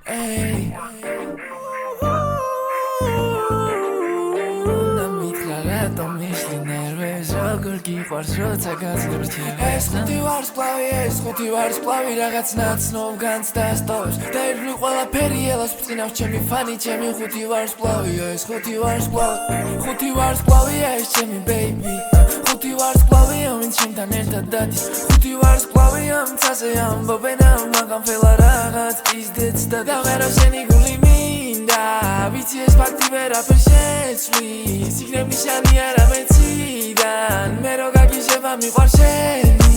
Ey გიყვარს როცა გაძლევ ეს ხუთი ვარსკვლავი ეს ხუთი ვარსკვლავი რაღაც ნაცნობ განს დასტოვებს და ირგვლივ ყველაფერი ელას ბწინავს ჩემი ფანი ჩემი ხუთი ვარსკვლავია ეს ხუთი ვარსკვლავია ეს ჩემი baby ხუთი ვარსკვლავია ვინც ჩემთან ერთად დადის ხუთი ვარსკვლავია მცაზე ამბობენ მაგამ ფელა რაღაც ისდეც და დავღერავ შენი გული მინდა ვიცი ეს ფაქტი ვერაფერ შეცვლის იქნებ ნიშანი არა მეციდან მე რო გაგიჟება მიყვარ შენი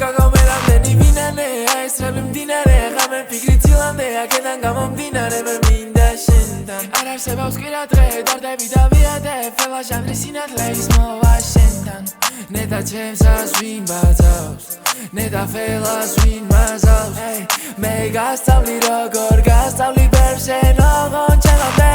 გაგო მე რამდენი ვინანე აესრები მდინარე აღარ მე ფიქრი ცილამდე აქედან გამომდინარე მე მინდა შენთან არ არსებობს კვირა დღე დარდები და ვიადე ფელა ჟანრი სინათლე ის მოვა შენთან ნეტა ჩემსას ვინ ბაძავს ნეტა ფელას ვინ მაზავს მე გასწავლი როგორ გასწავლი ბერს შენ ოღონ ჩემამდე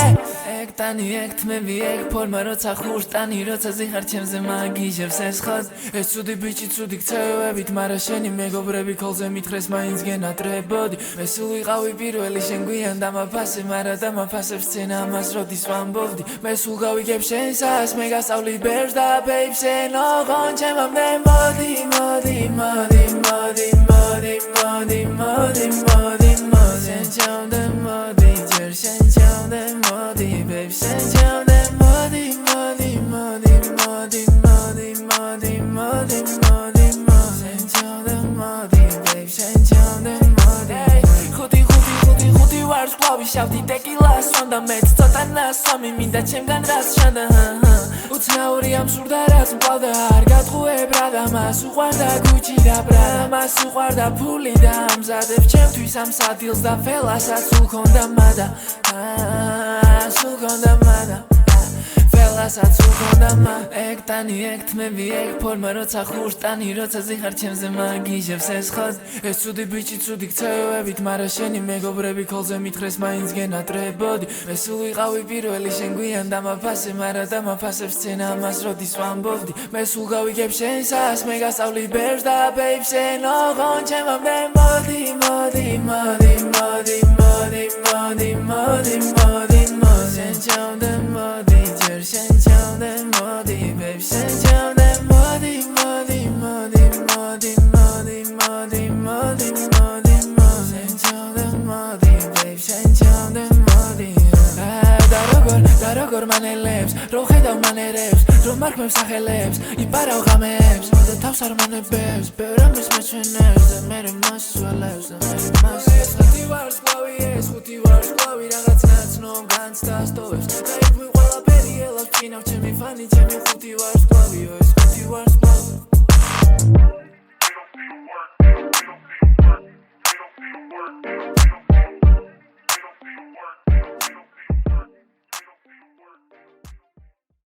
Tani ek tmemi ek polma roca xurtani roca zihar ჩემზე მაგიჟებს ეს ხოდ ეს ცუდი ბიჭი ცუდი ქცევებით მარა შენი მეგობრები ქოლზე მითხრეს მაინც გენატრებოდი მე სულ ვიყავი პირველი შენ გვიან დამაფასე მარა დამაფასებს ცენა ამას როდის ვამბობდი მე სულ გავიგებ შენსას მე გასწავლი ბერს და ბეიბ შენ ოღონ ჩემამდე მოდი მოდი მოდი მოდი მოდი მოდი მოდი მოდი მოდი ჩემამდე მოდი ჯერ შენ ჩემამდე მოდი baby send down that muddy muddy muddy muddy muddy muddy muddy muddy send down that muddy baby send down that muddy ხუთი ვარსკვლავი შავდი ტეკილას სვანდა მეც ცოტა ნასვამი მინდა ჩემგან რას შანდა უცნაური ამ სურდა რაც მყავდა არ გატყუებ რა და მას უყვარდა გუჩი და ბრადა მას უყვარდა ფული და ამზადებ ჩემთვის ამ სადილს და ფელასაც სულ ქონდა მადა სულ ქონდა მადა ფელასაც სულ ქონდა მადა ეგ ტანი ეგ თმები ეგ ფორმა როცა ხურტანი როცა ზიხარ ჩემზე მაგიჟებს ეს ხოდ ეს ცუდი ბიჭი ცუდი ქცევებით მარა შენი მეგობრები ქოლზე მითხრეს მაინც გენატრებოდი მე სულ ვიყავი პირველი შენ გვიან დამაფასე მარა დამაფასებს ცენა ამას როდის ვამბობდი მე სულ გავიგებ შენსას მე გასწავლი ბერს და babe შენ ოღონ ჩემამდე მოდი მოდი მოდი მოდი მოდი მოდი მოდი მოდი შენ ჩემამდე მოდი ჯერ შენ ჩემამდე მოდი babe შენ ჩემამდე მოდი მოდი მოდი მოდი მოდი მოდი მოდი მოდი შენ ჩემამდე მოდი babe შენ ჩემამდე მოდი და როგორ მანელებს რო ხედავ მანერებს რო მარქმევ სახელებს იპარავ ღამეებს და თავს არ მონებებს ბევრ ამის მეჩვენებს და მე მას ვალევს და მე მას ხუთი ვარსკვლავი რაღაც ნაცნობ განს დასტოვებს და იქ მე ყველაფერი ელას ბწინავ ჩემი ფანი ჩემი ხუთი ვარსკვლავიო ეს ხუთი ვარსკვლავი